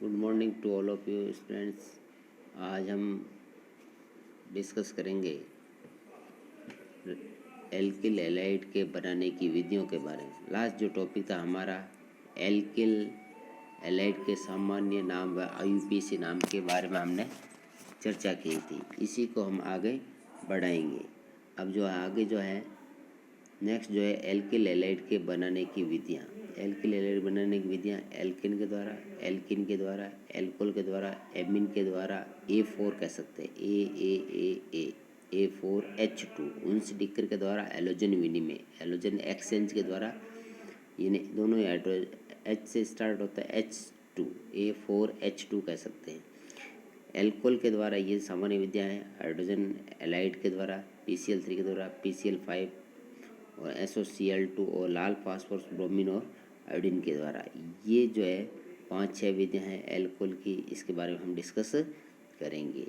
Good morning to all of you students. आज हम discuss करेंगे एल्किल एलाइड के बनाने की विधियों के बारे में। लास्ट जो टॉपिक था हमारा एल्किल एलाइड के सामान्य नाम व आईयूपीएसी नाम के बारे में हमने चर्चा की थी। इसी को हम आगे बढ़ाएंगे। अब जो आगे जो है नेक्स्ट जो है एल्किल एलाइड के बनाने की विधियाँ। एल्किल एलाइड बनाने की विधियाँ एल्किन के द्वारा, एल्किन के द्वारा, एल्कोहल के द्वारा, एमीन के द्वारा, A4 कह सकते हैं, A4H2 उनसे डिकर के द्वारा, एलोजन विनिमय, एलोजन एक्सचेंज के द्वारा, ये दोनों H से स्टार्ट होता है H2, A4H2 कह सकते हैं। एल्कोहल के द्वारा ये सामान्य विधियाँ हैं। हाइड्रोजन एलाइड के द्वारा, PCl3 के द्वारा, PCl5 और SOCl2 और लाल फास्फोरस ब्रोमीन और आयोडीन के द्वारा। ये जो है 5-6 विधियाँ हैं एल्कोहल की, इसके बारे में हम डिस्कस करेंगे।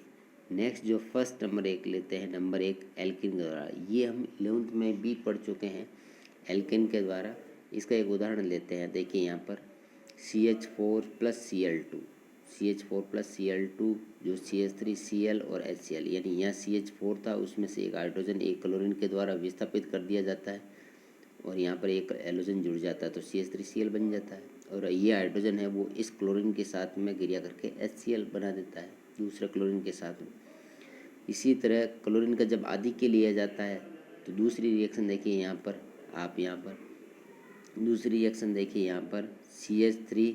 नेक्स्ट जो फर्स्ट नंबर 1 लेते हैं, नंबर 1 एल्किन के द्वारा। ये हम 11th में भी पढ़ चुके हैं एल्किन के द्वारा। इसका एक उदाहरण लेते हैं। देखिए यहाँ पर CH4 + Cl2, CH4 + Cl2 जो CH3Cl और HCl, यानी यहाँ CH4 था, उसमें से एक हाइड्रोजन एक क्लोरीन के द्वारा विस्थापित कर दिया जाता है और यहाँ पर एक एलोजन जुड़ जाता है तो CH3Cl बन जाता है। और ये हाइड्रोजन है वो इस क्लोरीन के साथ में क्रिया करके HCl बना देता है दूसरे क्लोरीन के साथ में। इसी तरह क्लोरीन का जब आधिक्य लिया जाता है तो दूसरी रिएक्शन देखिए यहाँ पर, आप यहाँ पर दूसरी रिएक्शन देखिए यहाँ पर CH3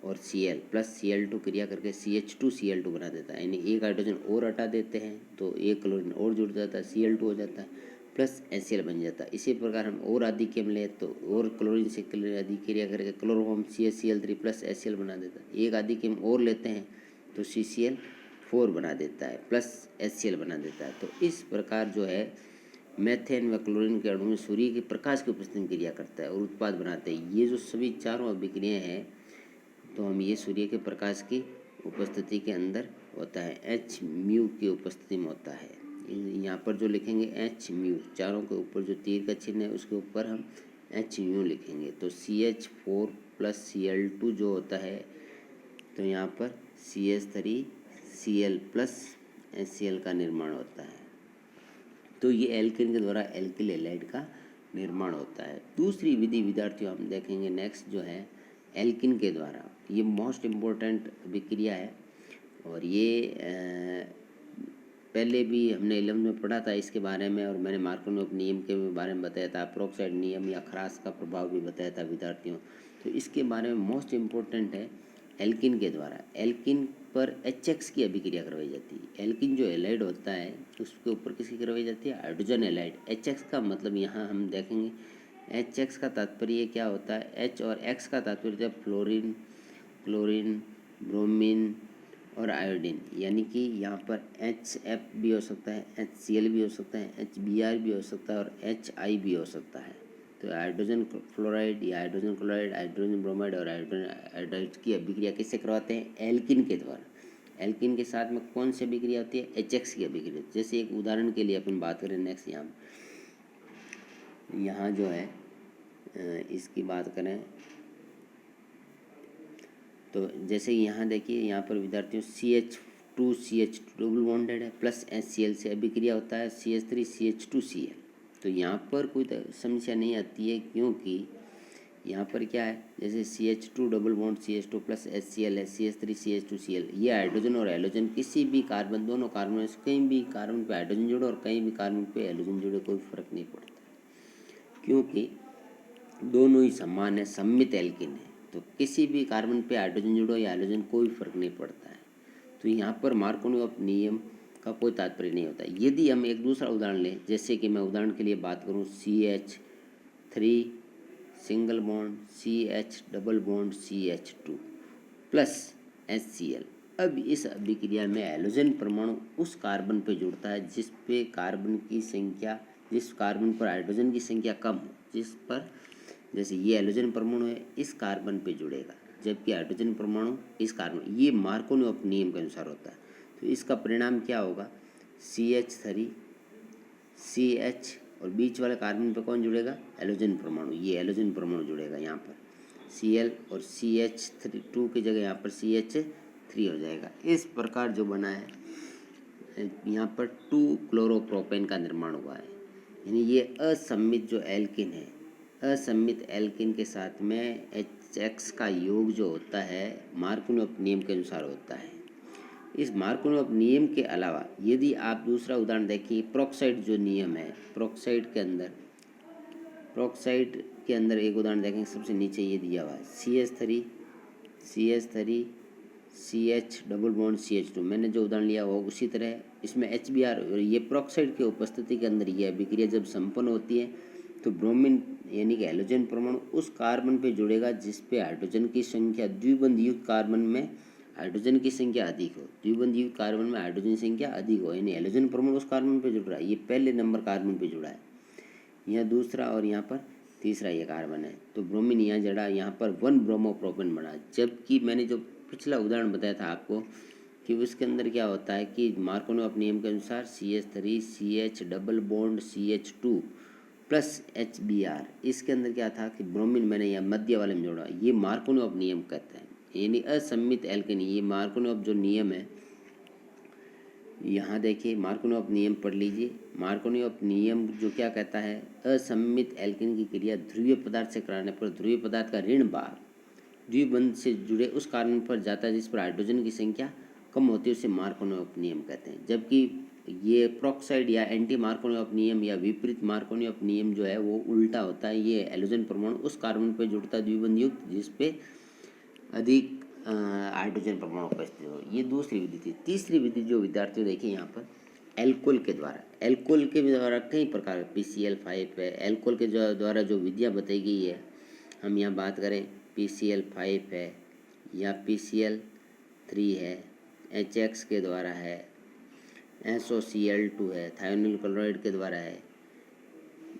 और Cl + Cl2 क्रिया करके CH2Cl2 बना देता है, यानी एक हाइड्रोजन और हटा देते हैं तो एक क्लोरीन और जुड़ जाता है, Cl2 हो जाता है प्लस HCl बन जाता है। इसी प्रकार हम और आधिक्य में ले तो और क्लोरीन से अधिक क्रिया करके क्लोरोफॉर्म CH-Cl3 + HCl बना देता है। एक आधिक्य में और लेते हैं तो CCl4 बना देता है प्लस HCl बना देता है। तो इस प्रकार जो है मेथेन व क्लोरीन के अणु में सूर्य के प्रकाश की उपस्थिति में क्रिया करता है और उत्पाद बनाते हैं। ये जो सभी चारों अभिक्रियाएँ हैं तो हम ये सूर्य के प्रकाश की उपस्थिति के अंदर होता है, H की उपस्थिति में होता है। यहाँ पर जो लिखेंगे H, चारों के ऊपर जो तीर का चिन्ह है उसके ऊपर हम H लिखेंगे। तो CH4 + Cl2 जो होता है तो यहाँ पर CH3Cl + HCl का निर्माण होता है। तो ये एल्किन के द्वारा एल्किल एलाइड का निर्माण होता है। दूसरी विधि विद्यार्थियों हम देखेंगे नेक्स्ट जो है एल्किन के द्वारा। ये मोस्ट इम्पोर्टेंट विक्रिया है और ये पहले भी हमने 11 में पढ़ा था इसके बारे में और मैंने मार्कोव नियम के बारे में बताया था, पेरोक्साइड नियम या खरास का प्रभाव भी बताया था विद्यार्थियों। तो इसके बारे में मोस्ट इम्पोर्टेंट है एल्किन के द्वारा। एल्किन पर HX की अभिक्रिया करवाई जाती है। एल्किन जो एलाइड होता है उसके ऊपर किसकी करवाई जाती है, हाइड्रोजन एलाइड। HX का मतलब यहाँ हम देखेंगे HX का तात्पर्य क्या होता है, H और X का तात्पर्य जब फ्लोरीन, क्लोरीन, ब्रोमीन और आयोडीन, यानी कि यहाँ पर HF भी हो सकता है, HCl भी हो सकता है, HBr भी हो सकता है और HI भी हो सकता है। तो हाइड्रोजन फ्लोराइड या हाइड्रोजन क्लोराइड, हाइड्रोजन ब्रोमाइड और हाइड्रोजन आयोडाइड की अभिक्रिया किससे करवाते हैं, एल्किन के द्वारा। एल्किन के साथ में कौन सी अभिक्रिया होती है, HX की अभिक्रिया। जैसे एक उदाहरण के लिए अपन बात करें नेक्स्ट, यहाँ जो है इसकी बात करें तो जैसे यहाँ देखिए यहाँ पर विद्यार्थियों CH2CH2 डबल बॉन्डेड है प्लस HCl से अभिक्रिया होता है CH3CH2Cl। तो यहाँ पर कोई समस्या नहीं आती है क्योंकि यहाँ पर क्या है, जैसे CH2 double bond CH2 plus HCl है, CH3CH2Cl। ये हाइड्रोजन और एलोजन किसी भी कार्बन, दोनों कार्बन में कहीं भी कार्बन पे हाइड्रोजन जुड़े और कहीं भी कार्बन पे एलोजन जुड़े, कोई फर्क नहीं पड़ता क्योंकि दोनों ही समान है, सममित एल्किन है। तो किसी भी कार्बन पे हाइड्रोजन जुड़ो या हाइड्रोजन, कोई फर्क नहीं पड़ता है। तो यहाँ पर मार्कोव नियम का कोई तात्पर्य नहीं होता। यदि हम एक दूसरा उदाहरण लें, जैसे कि मैं उदाहरण के लिए बात करूँ CH3 single bond CH double bond CH2 plus HCl। अब इस अभिक्रिया में एलोजन परमाणु उस कार्बन पर जुड़ता है जिस पे कार्बन की संख्या, जिस कार्बन पर हाइड्रोजन की संख्या कम हो, जिस पर, जैसे ये एलोजन परमाणु है इस कार्बन पे जुड़ेगा जबकि हाइड्रोजन परमाणु इस कार्बन, ये मार्कोव नियम के अनुसार होता है। तो इसका परिणाम क्या होगा, CH3 CH और बीच वाले कार्बन पे कौन जुड़ेगा, एलोजन परमाणु, ये एलोजन परमाणु जुड़ेगा यहाँ पर। Cl और CH2 की जगह यहाँ पर CH3 हो जाएगा। इस प्रकार जो बना है यहाँ पर 2 क्लोरोप्रोपेन का निर्माण हुआ है। यानी ये असम्मित जो एल्किन है, असम्मित एल्किन के साथ में HX का योग जो होता है मार्कोनियोव नियम के अनुसार होता है। इस मार्कोनियोव नियम के अलावा यदि आप दूसरा उदाहरण देखिए, प्रोक्साइड जो नियम है, प्रोक्साइड के अंदर एक उदाहरण देखेंगे, सबसे नीचे ये दिया हुआ है CH3 CH double bond CH2। मैंने जो उदाहरण लिया वो उसी तरह इसमें HBr, और ये प्रोक्साइड की उपस्थिति के अंदर यह अभिक्रिया जब संपन्न होती है तो ब्रोमीन यानी कि हैलोजन परमाणु उस कार्बन पे जुड़ेगा जिस पे हाइड्रोजन की संख्या द्विबंध युक्त कार्बन में हाइड्रोजन की संख्या अधिक हो, द्विबंध युक्त कार्बन में हाइड्रोजन की संख्या अधिक हो, यानी हैलोजन परमाणु उस कार्बन पे जुड़ रहा है, ये पहले नंबर कार्बन पे जुड़ा है, यहाँ दूसरा और यहाँ पर तीसरा ये कार्बन है। तो ब्रोमीन यहाँ जड़ा, यहाँ पर 1 ब्रोमोप्रोपेन बना। जबकि मैंने जो पिछला उदाहरण बताया था आपको कि उसके अंदर क्या होता है कि मार्कोनियोव नियम के अनुसार CH3 CH double bond CH2 plus HBr, इसके अंदर क्या था कि ब्रोमीन मैंने यहाँ मध्य वाले में जोड़ा, ये मार्कोनियोव नियम कहते हैं, यानी असम्मित एल्केन। ये मार्कोनियोव जो नियम है, यहाँ देखिए मार्कोनियोव नियम पढ़ लीजिए। मार्कोनियोव नियम जो क्या कहता है, असम्मित एल्केन की क्रिया ध्रुवीय पदार्थ से कराने पर ध्रुवीय पदार्थ का ऋण भाग द्विबंध से जुड़े उस कार्बन पर जाता है जिस पर हाइड्रोजन की संख्या कम होती है, उसे मार्कोनियोव नियम कहते हैं। जबकि ये प्रोक्साइड या एंटी मार्कोनियोव नियम या विपरीत मार्कोनियोव नियम जो है वो उल्टा होता है। ये हैलोजन परमाणु उस कार्बन पर जुड़ता है द्विबंध युक्त जिस पे अधिक हाइड्रोजन परमाणु उपस्थित हो। ये दूसरी विधि थी। तीसरी विधि जो विद्यार्थियों देखिए यहाँ पर एल्कोहल के द्वारा कई प्रकार PCl5 है। एल्कोहल के द्वारा जो विधियाँ बताई गई है, हम यहाँ बात करें PCl5 है या PCl3 है, HX के द्वारा है, SOCl2 है, थायोनिल क्लोराइड के द्वारा है,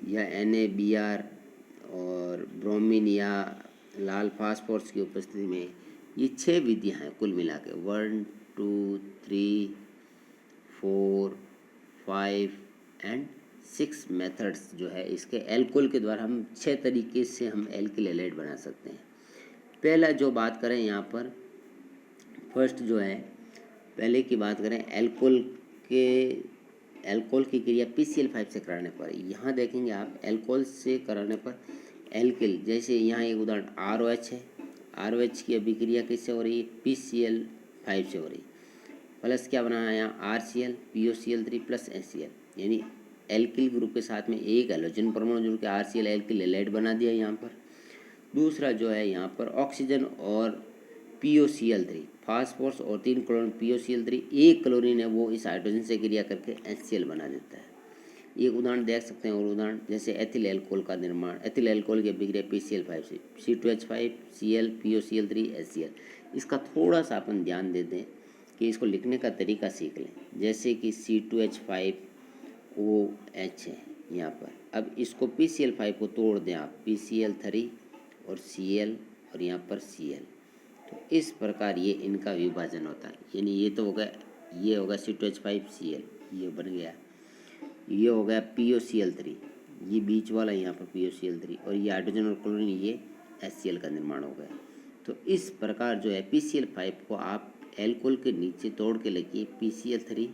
या NaBr और ब्रोमीन या लाल फास्फोरस की उपस्थिति में। ये 6 विधियाँ हैं कुल मिला के, 1 2 3 4 5 एंड 6 मेथड्स जो है इसके एल्कोहल के द्वारा हम 6 तरीके से हम एल्किल हैलाइड बना सकते हैं। पहला जो बात करें यहाँ पर फर्स्ट जो है, पहले की बात करें एल्कोहल की क्रिया PCl5 से कराने पर, यहाँ देखेंगे आप एल्कोहल से कराने पर एल्किल, जैसे यहाँ एक उदाहरण ROH है, ROH की अभिक्रिया किससे हो रही है, PCl5 से हो रही है। प्लस क्या बना है यहाँ RCl POCl3 प्लस HCl, यानी एल्किल ग्रुप के साथ में एक हैलोजन परमाणु जुड़ के RCl एल्किल हैलाइड बना दिया यहाँ पर। दूसरा जो है यहाँ पर ऑक्सीजन और POCl3 फास्फोरस और 3 क्लोरीन POCl3, एक क्लोरीन है वो इस हाइड्रोजन से क्रिया करके HCl बना देता है। एक उदाहरण देख सकते हैं और उदाहरण जैसे एथिल एल्कोहल का निर्माण, एथिल एल्कोहल की अभिक्रिया PCl5 से C2H5 Cl POCl3 HCl। इसका थोड़ा सा अपन ध्यान दे दें कि इसको लिखने का तरीका सीख लें। जैसे कि C2H5OH है यहाँ पर, अब इसको PCl5 को तोड़ दें आप, PCl3 और Cl और यहाँ पर Cl, तो इस प्रकार ये इनका विभाजन होता है। यानी ये तो होगा, ये होगा C2H5Cl, ये बन गया, ये हो गया POCl3, ये बीच वाला यहाँ पर POCl3, और ये हाइड्रोजन और क्लोरीन ये HCl का निर्माण हो गया। तो इस प्रकार जो है PCl5 को आप एल्कोहल के नीचे तोड़ के लिखिए, PCl3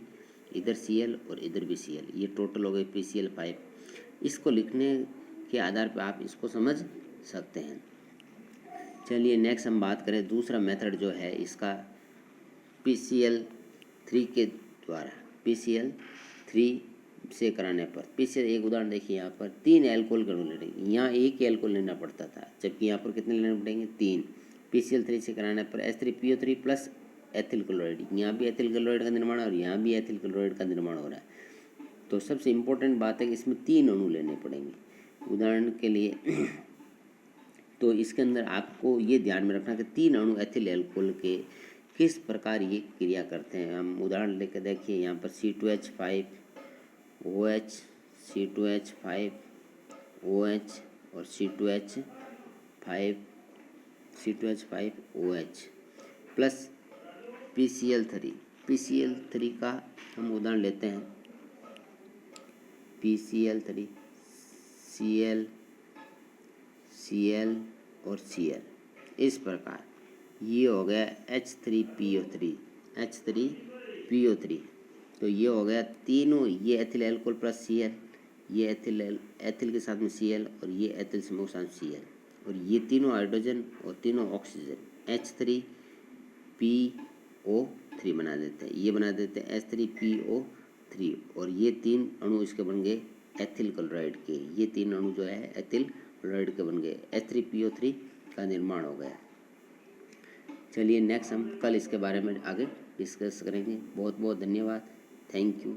इधर Cl और इधर भी Cl, ये टोटल हो गए PCl5। इसको लिखने के आधार पर आप इसको समझ सकते हैं। चलिए नेक्स्ट हम बात करें दूसरा मेथड जो है इसका PCl3 के द्वारा, PCl3 से कराने पर PCl, एक उदाहरण देखिए यहाँ पर 3 एल्कोहल अणु लेंगे, यहाँ एक ही एल्कोहल लेना पड़ता था, जबकि यहाँ पर कितने लेने पड़ेंगे, 3। PCl3 से कराने पर H3PO3 प्लस एथिल क्लोराइड, यहाँ भी एथिल क्लोराइड का निर्माण और यहाँ भी एथिल क्लोराइड का निर्माण हो रहा है। तो सबसे इम्पोर्टेंट बात है कि इसमें 3 अणु लेने पड़ेंगे उदाहरण के लिए। तो इसके अंदर आपको ये ध्यान में रखना कि 3 अणु एथिल एल्कोहल के किस प्रकार ये क्रिया करते हैं। हम उदाहरण लेकर देखिए यहाँ पर C2H5OH, C2H5OH और C2H5OH प्लस PCl3 का हम उदाहरण लेते हैं, PCl3 Cl और Cl, इस प्रकार ये हो गया H3PO3, H3PO3। तो ये हो गया तीनों, ये एथिल एल्कोहल प्लस Cl, ये एथिल के साथ में Cl और ये एथिल समूह के साथ Cl, और ये तीनों हाइड्रोजन और तीनों ऑक्सीजन H3PO3 बना देते हैं। ये बना देते हैं H3PO3, और ये तीन अणु इसके बन गए एथिल क्लोराइड के। ये तीन अणु जो है एथिल क्लोराइड के बन गए, H3PO3 का निर्माण हो गया। चलिए नेक्स्ट हम कल इसके बारे में आगे डिस्कस करेंगे। बहुत बहुत धन्यवाद। Thank you.